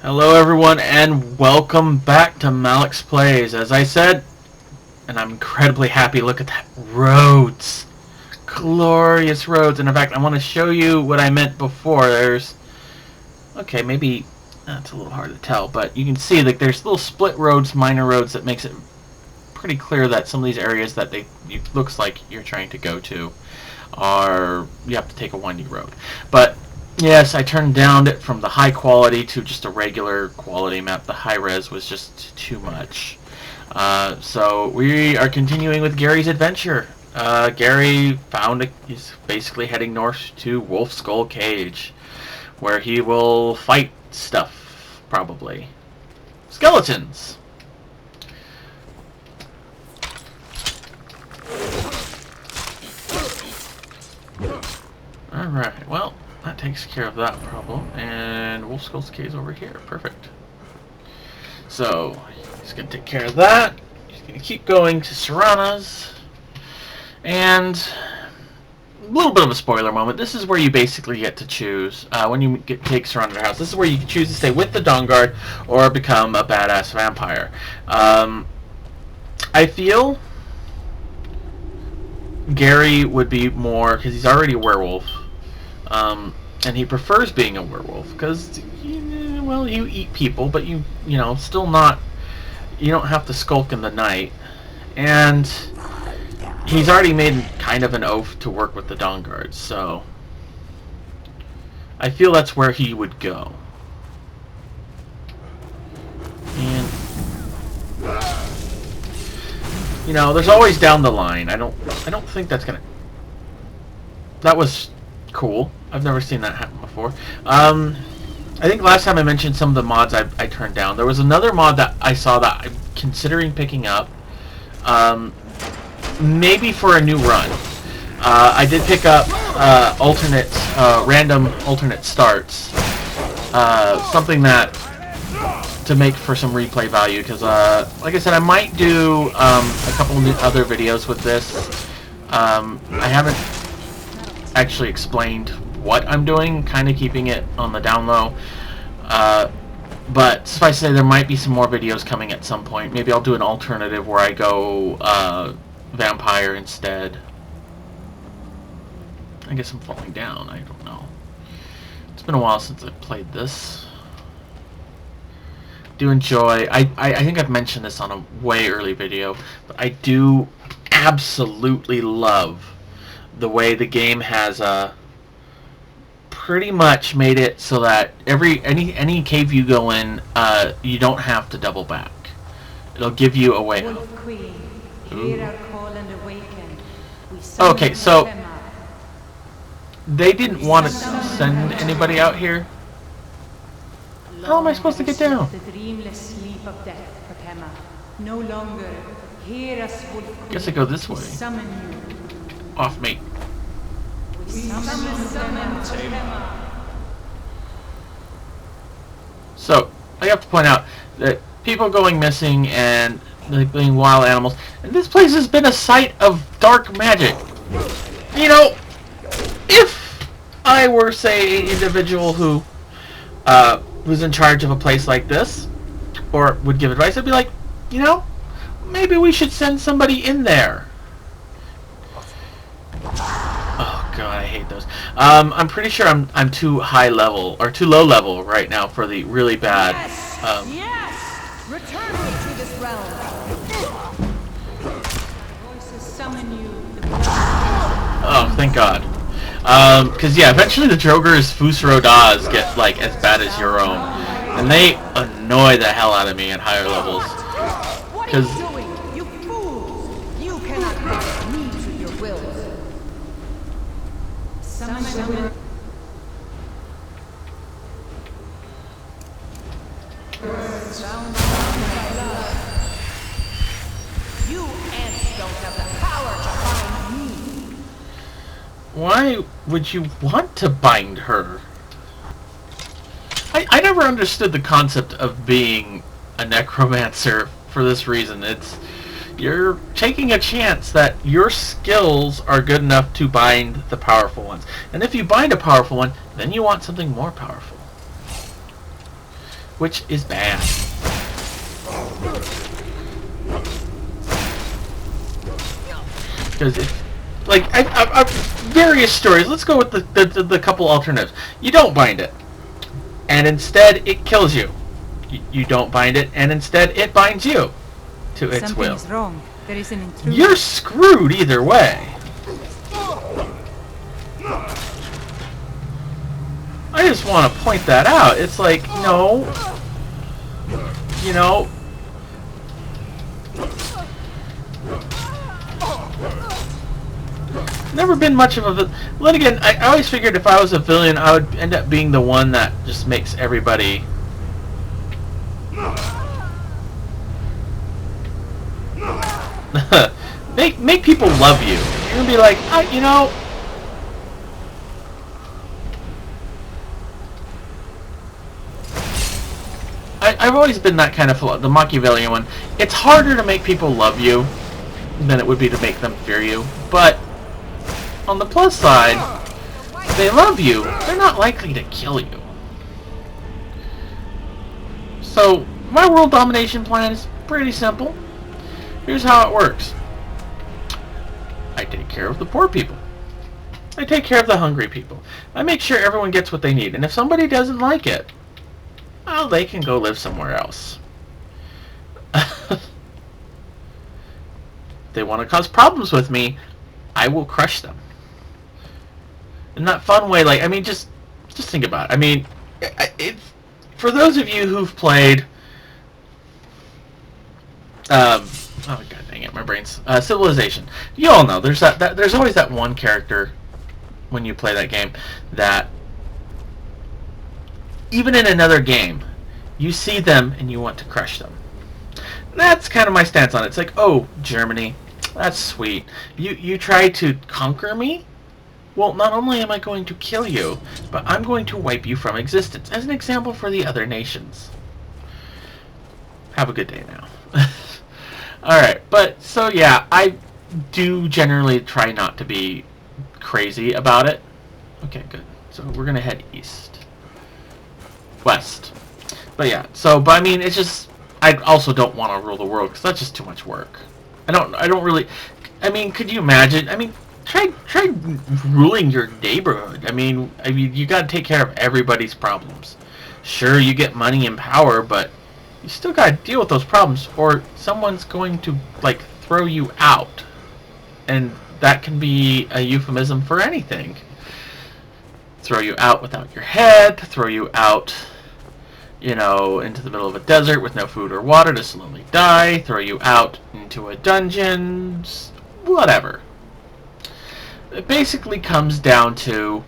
Hello everyone and welcome back to Malix Plays. As I said, and I'm incredibly happy, look at that. Roads. Glorious roads. And in fact, I want to show you what I meant before. Okay, maybe that's a little hard to tell, but you can see that there's little split roads, minor roads, that makes it pretty clear that some of these areas that it looks like you're trying to go to you have to take a windy road. But yes, I turned down it from the high quality to just a regular quality map. The high res was just too much. So we are continuing with Gary's adventure. Gary he's basically heading north to Wolf Skull Cage, where he will fight stuff, probably. Skeletons! Alright, well, that takes care of that problem. And Wolf Skull's Cave over here. Perfect. So, he's going to take care of that. He's going to keep going to Serana's. And a little bit of a spoiler moment. This is where you basically get to choose. When you take Serana to their house, this is where you can choose to stay with the Dawn Guard or become a badass vampire. I feel Gary would be more, because he's already a werewolf. And he prefers being a werewolf because, well, you eat people, but you still not, you don't have to skulk in the night. And he's already made kind of an oath to work with the Dawn Guards, so I feel that's where he would go. And there's always down the line. I don't think that's gonna. That was cool. I've never seen that happen before. I think last time I mentioned some of the mods I turned down. There was another mod that I saw that I'm considering picking up, maybe for a new run. I did pick up random alternate starts, something that to make for some replay value, because like I said, I might do a couple other videos with this. I haven't actually explained what I'm doing, kind of keeping it on the down low, but suffice to say there might be some more videos coming at some point. Maybe I'll do an alternative where I go vampire instead. I guess I'm falling down, I don't know. It's been a while since I've played this. Do enjoy, I think I've mentioned this on a way early video, but I do absolutely love the way the game has pretty much made it so that any cave you go in, you don't have to double back. It'll give you a way out. Okay, so they didn't want to send anybody out here. How am I supposed to get down? Guess I go this way. Off me. So, I have to point out that people going missing and being wild animals, and this place has been a site of dark magic. If I were, say, an individual who was in charge of a place like this, or would give advice, I'd be like, maybe we should send somebody in there. Oh god, I hate those. I'm pretty sure I'm too high level or too low level right now for the really bad. Yes! Return me to this realm. Voices summon you. Oh, thank God. Because yeah, eventually the Droger's Fusro Das get like as bad as your own, and they annoy the hell out of me at higher levels. Because you fools! You cannot bind me to your will. Summon. You ants don't have the power to bind me. Why would you want to bind her? I never understood the concept of being a necromancer for this reason. You're taking a chance that your skills are good enough to bind the powerful ones. And if you bind a powerful one, then you want something more powerful. which is bad. Because it's like various stories. Let's go with the couple alternatives. You don't bind it, and instead it kills you. You don't bind it, and instead it binds you to its Something will. is wrong. There is an intruder. You're screwed either way. I just want to point that out. It's like, no, you know, never been much of a villain. Then again, I always figured if I was a villain, I would end up being the one that just makes everybody make people love you. You're gonna be like, you know, I've always been that kind of the Machiavellian one. It's harder to make people love you than it would be to make them fear you. But on the plus side, they love you. They're not likely to kill you. So my world domination plan is pretty simple. Here's how it works. I take care of the poor people. I take care of the hungry people. I make sure everyone gets what they need. And if somebody doesn't like it, well, they can go live somewhere else. They want to cause problems with me, I will crush them. In that fun way, like, I mean, just think about it. I mean, for those of you who've played, oh god dang it, my brain's Civilization. You all know there's there's always that one character when you play that game that even in another game you see them and you want to crush them. That's kind of my stance on it. It's like, oh, Germany, that's sweet. You try to conquer me? Well, not only am I going to kill you, but I'm going to wipe you from existence. As an example for the other nations. Have a good day now. Alright, but, so yeah, I do generally try not to be crazy about it. Okay, good. So we're gonna head east. West. But yeah, so, but I mean, it's just, I also don't want to rule the world, because that's just too much work. I don't really, I mean, could you imagine, I mean, try ruling your neighborhood. I mean, you gotta take care of everybody's problems. Sure, you get money and power, but you still gotta deal with those problems, or someone's going to, like, throw you out. And that can be a euphemism for anything. Throw you out without your head, throw you out, you know, into the middle of a desert with no food or water to slowly die, throw you out into a dungeon, whatever. It basically comes down to,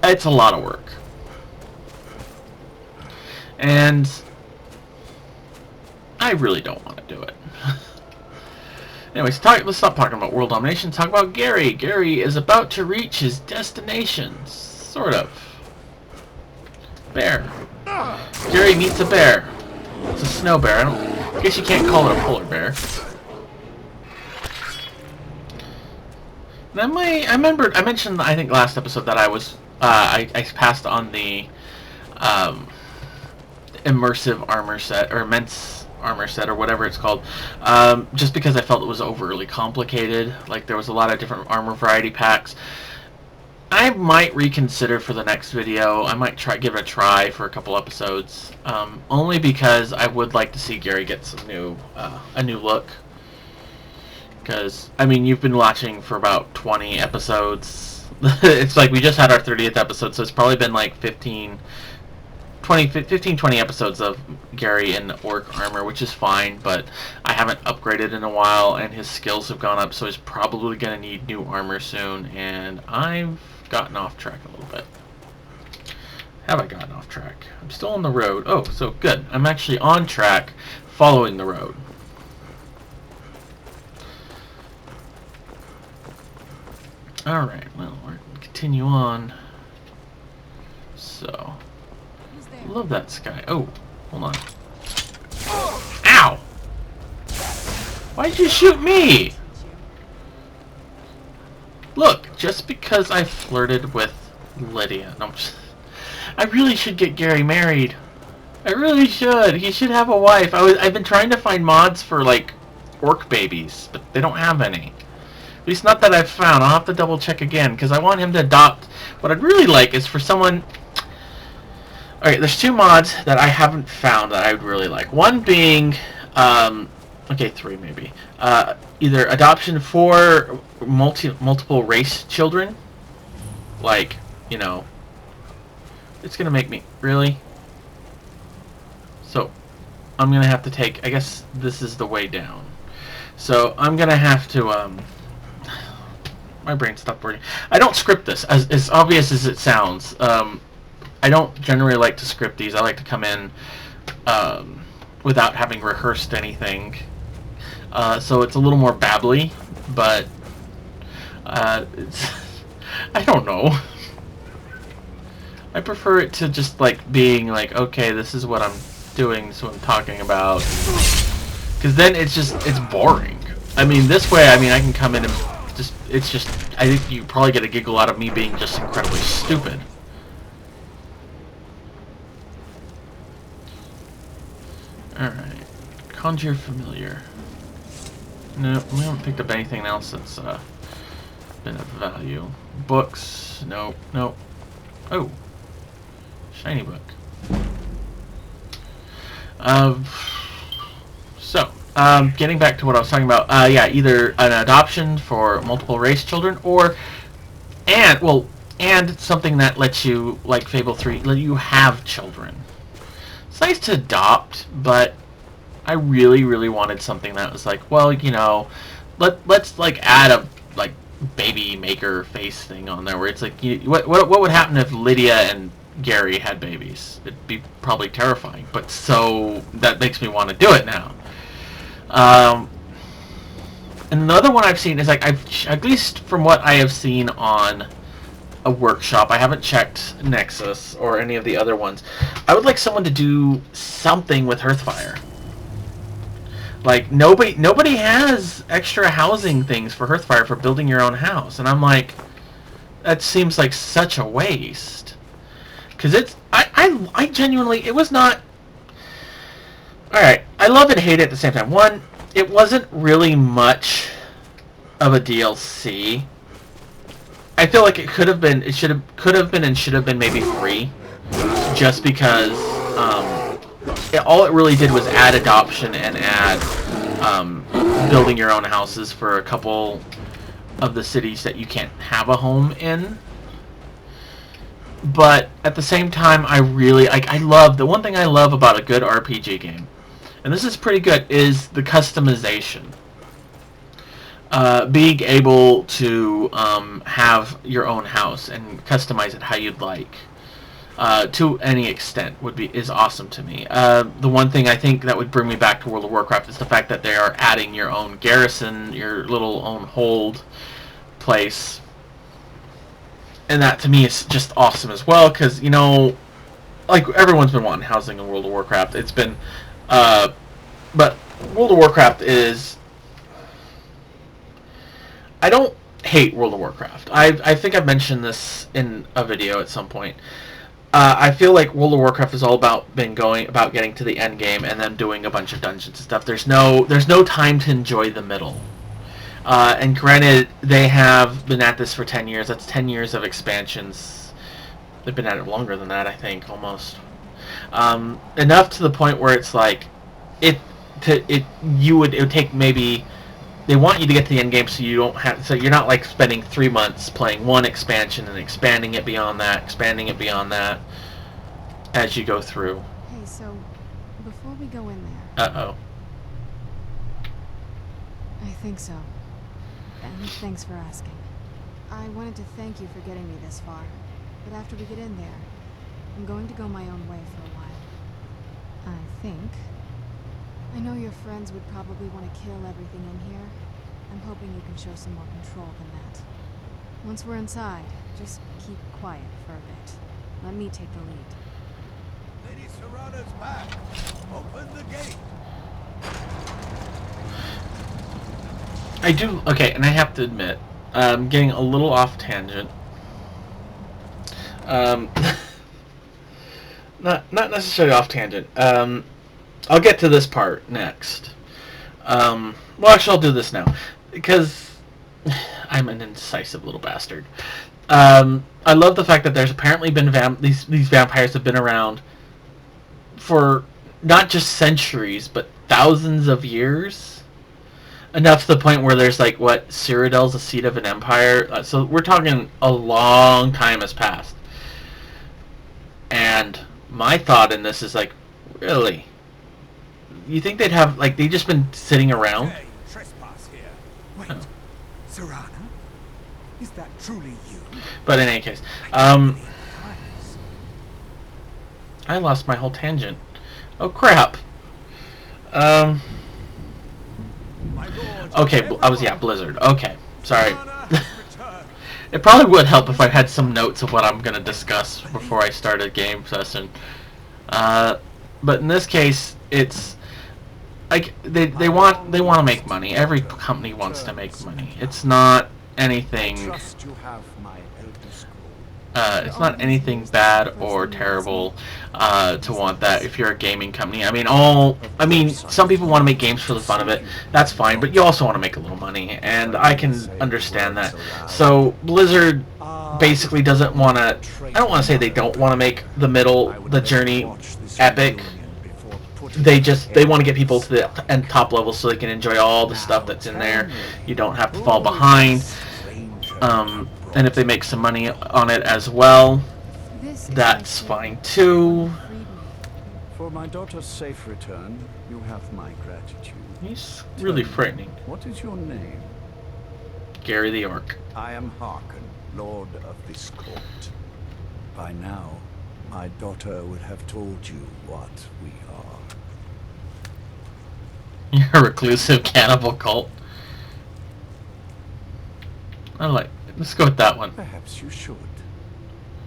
it's a lot of work. And I really don't want to do it. Anyways, let's stop talking about world domination. Talk about Gary. Gary is about to reach his destination. Sort of. Bear. Gary meets a bear. It's a snow bear. I guess you can't call it a polar bear. And I mentioned, I think last episode that I was, I passed on the immersive armor set, or immense armor set, or whatever it's called, just because I felt it was overly complicated. Like, there was a lot of different armor variety packs. I might reconsider for the next video. I might give it a try for a couple episodes, only because I would like to see Gary get some a new look. Because, I mean, you've been watching for about 20 episodes. It's like we just had our 30th episode, so it's probably been like 15, 20 episodes of Gary in orc armor, which is fine, but I haven't upgraded in a while, and his skills have gone up, so he's probably going to need new armor soon, and I've gotten off track a little bit. Have I gotten off track? I'm still on the road. Oh, so good. I'm actually on track, following the road. Alright, well, we're going to continue on. So, love that sky. Oh, hold on. Ow! Why'd you shoot me? Look, just because I flirted with Lydia. No, I really should get Gary married. I really should. He should have a wife. I've been trying to find mods for like orc babies, but they don't have any. At least not that I've found. I'll have to double check again because I want him to adopt. What I'd really like is for someone. Alright, there's two mods that I haven't found that I would really like. One being, okay, three maybe. Either adoption for multiple race children. Like, you know, it's gonna make me, really? So, I'm gonna have to take, I guess this is the way down. So, I'm gonna have to, my brain stopped working. I don't script this, as obvious as it sounds. I don't generally like to script these. I like to come in without having rehearsed anything. So it's a little more babbly, but it's I don't know. I prefer it to just like being like, okay, this is what I'm doing, this is what I'm talking about. Because then it's boring. I mean, this way, I mean, I can come in and it's just, I think you probably get a giggle out of me being just incredibly stupid. Alright. Conjure familiar. No, we haven't picked up anything else that's been of value. Books. Nope. Nope. Oh. Shiny book. Getting back to what I was talking about. Yeah, either an adoption for multiple race children and something that lets you, like Fable 3, let you have children. It's nice to adopt, but I really, really wanted something that was like, well, you know, let's like add a like baby maker face thing on there where it's like, what would happen if Lydia and Gary had babies? It'd be probably terrifying, but so that makes me want to do it now. Another one I've seen is like at least from what I have seen on a workshop. I haven't checked Nexus or any of the other ones. I would like someone to do something with Hearthfire. Like nobody has extra housing things for Hearthfire for building your own house, and I'm like, that seems like such a waste. Because it's I genuinely, it was not. All right, I love it, hate it at the same time. One, it wasn't really much of a DLC. I feel like it could have been, could have been and should have been maybe free, just because all it really did was add adoption and add building your own houses for a couple of the cities that you can't have a home in. But at the same time, I really I love, the one thing I love about a good RPG game, and this is pretty good, is the customization. Being able to have your own house and customize it how you'd like, to any extent, is awesome to me. The one thing I think that would bring me back to World of Warcraft is the fact that they are adding your own garrison, your little own hold place, and that to me is just awesome as well. Because, you know, like, everyone's been wanting housing in World of Warcraft. It's been, but World of Warcraft is. I don't hate World of Warcraft. I think I've mentioned this in a video at some point. I feel like World of Warcraft is all about getting to the end game and then doing a bunch of dungeons and stuff. There's no time to enjoy the middle. And granted, they have been at this for 10 years. That's 10 years of expansions. They've been at it longer than that, I think, almost. Enough to the point where it's like, it would take maybe. They want you to get to the end game so you're not like spending 3 months playing one expansion and expanding it beyond that, as you go through. Hey, so before we go in there. Uh-oh. I think so. And thanks for asking. I wanted to thank you for getting me this far, but after we get in there, I'm going to go my own way for a while. I think. I know your friends would probably want to kill everything in here. I'm hoping you can show some more control than that. Once we're inside, just keep quiet for a bit. Let me take the lead. Lady Serrano's back. Open the gate. I do, okay, and I have to admit, I'm getting a little off tangent. not necessarily off tangent. I'll get to this part next. Well, actually, I'll do this now because I'm an indecisive little bastard. I love the fact that there's apparently been these vampires have been around for not just centuries but thousands of years. Enough to the point where there's like what Citadel's the seat of an empire. So we're talking a long time has passed. And my thought in this is like, really? You think they'd have like they just been sitting around? Hey, trespass here. Wait, Oh. Serana? Is that truly you? But in any case, Eyes. I lost my whole tangent. Oh crap. My lord, Okay, Blizzard. Okay, sorry. Serana has returned. It probably would help if I had some notes of what I'm gonna discuss before I start a game session. But in this case, it's like they want to make money. Every company wants to make money. It's not anything. Trust you have my elder scroll. It's not anything bad or terrible to want that if you're a gaming company. I mean, some people want to make games for the fun of it. That's fine, but you also want to make a little money, and I can understand that. So Blizzard basically doesn't want to. I don't want to say they don't want to make the journey epic. They want to get people to the top level so they can enjoy all the stuff that's in there. You don't have to fall behind. And if they make some money on it as well, that's fine too. For my daughter's safe return, you have my gratitude. He's really frightening. What is your name? Gary the Orc. I am Harkin, Lord of this court. By now, my daughter would have told you what we are. You're a reclusive cannibal cult. Let's go with that one. Perhaps you should.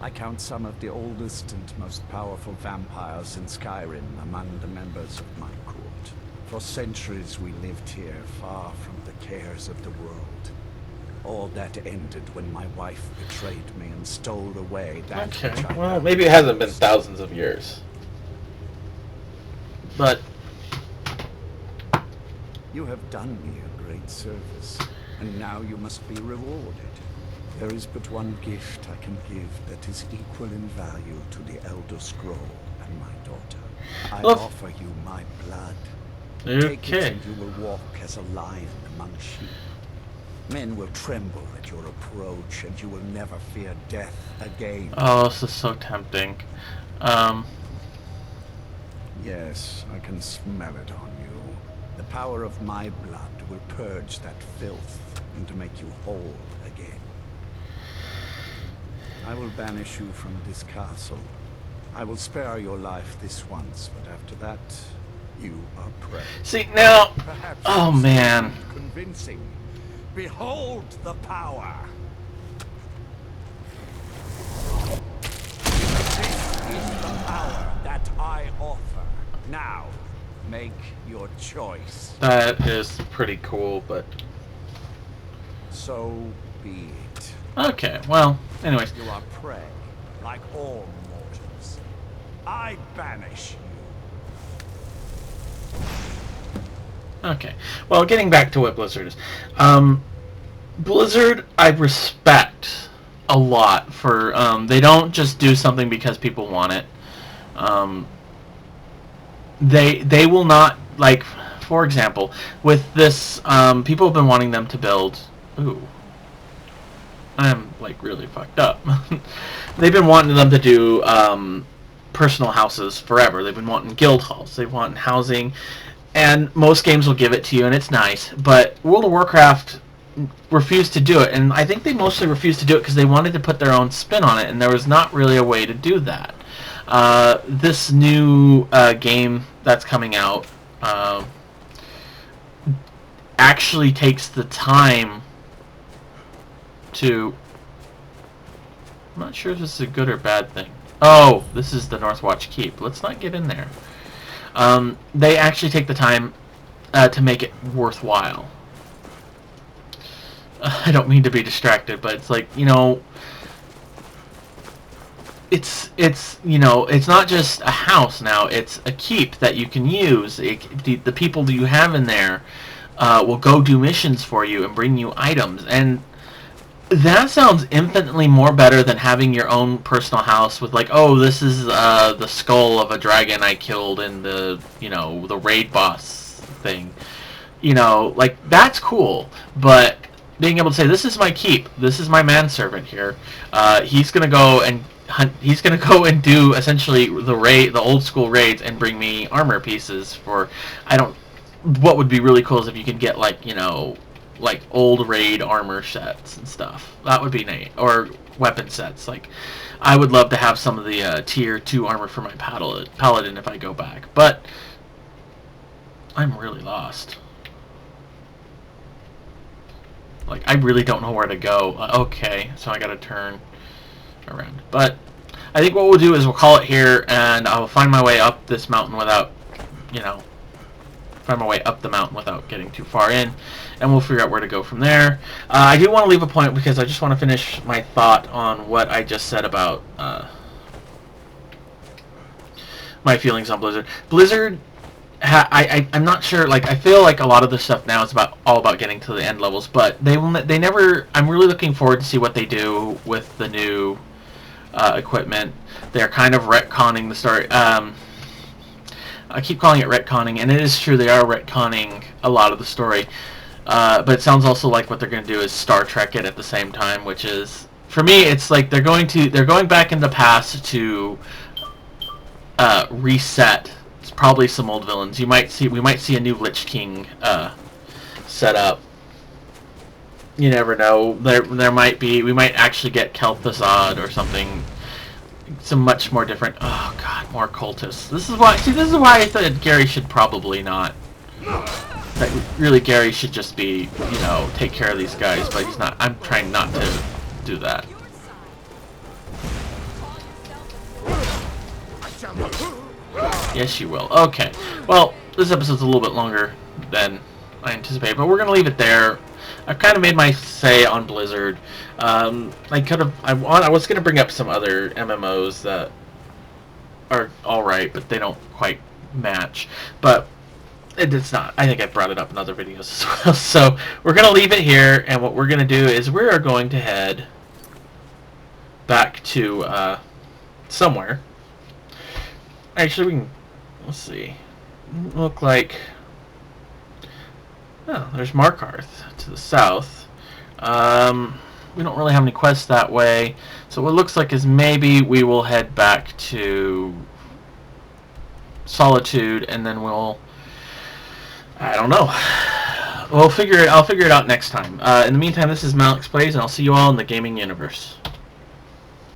I count some of the oldest and most powerful vampires in Skyrim among the members of my court. For centuries we lived here, far from the cares of the world. All that ended when my wife betrayed me and stole away that Okay, which I well, valued maybe it hasn't been most. thousands of years. But You have done me a great service, and now you must be rewarded. There is but one gift I can give that is equal in value to the Elder Scroll and my daughter. I Well, offer you my blood. Take it okay. and you will walk as a lion among sheep. Men will tremble at your approach, and you will never fear death again. Oh, this is so tempting. Yes, I can smell it on you. The power of my blood will purge that filth and to make you whole again. I will banish you from this castle. I will spare your life this once, but after that, you are prey. See now. Perhaps Oh this man. is convincing. Behold the power. This is the power that I offer. Now, make your choice. That is pretty cool, but So be it. okay. Well, anyways. You are prey, like all mortals. I banish you. Okay. Well, getting back to what Blizzard is. Blizzard, I respect a lot for, they don't just do something because people want it. They will not, like, for example, with this, people have been wanting them to build, ooh, I'm, like, really fucked up. They've been wanting them to do, personal houses forever. They've been wanting guild halls. They want housing. And most games will give it to you, and it's nice. But World of Warcraft refused to do it, and I think they mostly refused to do it because they wanted to put their own spin on it, and there was not really a way to do that. This new game that's coming out actually takes the time to... I'm not sure if this is a good or bad thing. Oh, this is the Northwatch Keep. Let's not get in there. They actually take the time to make it worthwhile. I don't mean to be distracted, but it's like, you know, you know, it's not just a house now. It's a keep that you can use. The people that you have in there will go do missions for you and bring you items, and that sounds infinitely more better than having your own personal house with, like, oh, this is the skull of a dragon I killed in the, you know, the raid boss thing. You know, like, that's cool, but being able to say, this is my keep, this is my manservant here, he's gonna go and hunt, he's gonna go and do essentially the old school raids and bring me armor pieces for, what would be really cool is if you could get, like, you know, like old raid armor sets and stuff. That would be neat. Or weapon sets. Like, I would love to have some of the tier 2 armor for my paladin if I go back. But I'm really lost. Like, I really don't know where to go. Okay, so I gotta turn around. But I think what we'll do is we'll call it here, and I will find my way up this mountain without, you know, find my way up the mountain without getting too far in, and we'll figure out where to go from there. I do want to leave a point because I just want to finish my thought on what I just said about my feelings on Blizzard. Blizzard, I'm not sure. Like, I feel like a lot of the stuff now is all about getting to the end levels, but they never. I'm really looking forward to see what they do with the new equipment. They're kind of retconning the story. I keep calling it retconning, and it is true, they are retconning a lot of the story. But it sounds also like what they're going to do is Star Trek it at the same time, which is, for me, it's like they're going back in the past to reset probably some old villains. We might see a new Lich King set up. You never know. There might be, we might actually get Kel'Thuzad or something. Some much more different. Oh god, more cultists. This is why I thought Gary should probably not. That really, Gary should just be, you know, take care of these guys, but he's not. I'm trying not to do that. Yes, you will. Okay. Well, this episode's a little bit longer than I anticipated, but we're gonna leave it there. I've kind of made my say on Blizzard. I was gonna bring up some other MMOs that are all right, but they don't quite match. But it's not. I think I brought it up in other videos as well. So we're gonna leave it here, and what we're gonna do is we are going to head back to somewhere. Actually, let's see. Look like. Oh, there's Markarth to the south. We don't really have any quests that way. So what it looks like is maybe we will head back to Solitude, and then I don't know. I'll figure it out next time. In the meantime, this is Malix Plays, and I'll see you all in the gaming universe.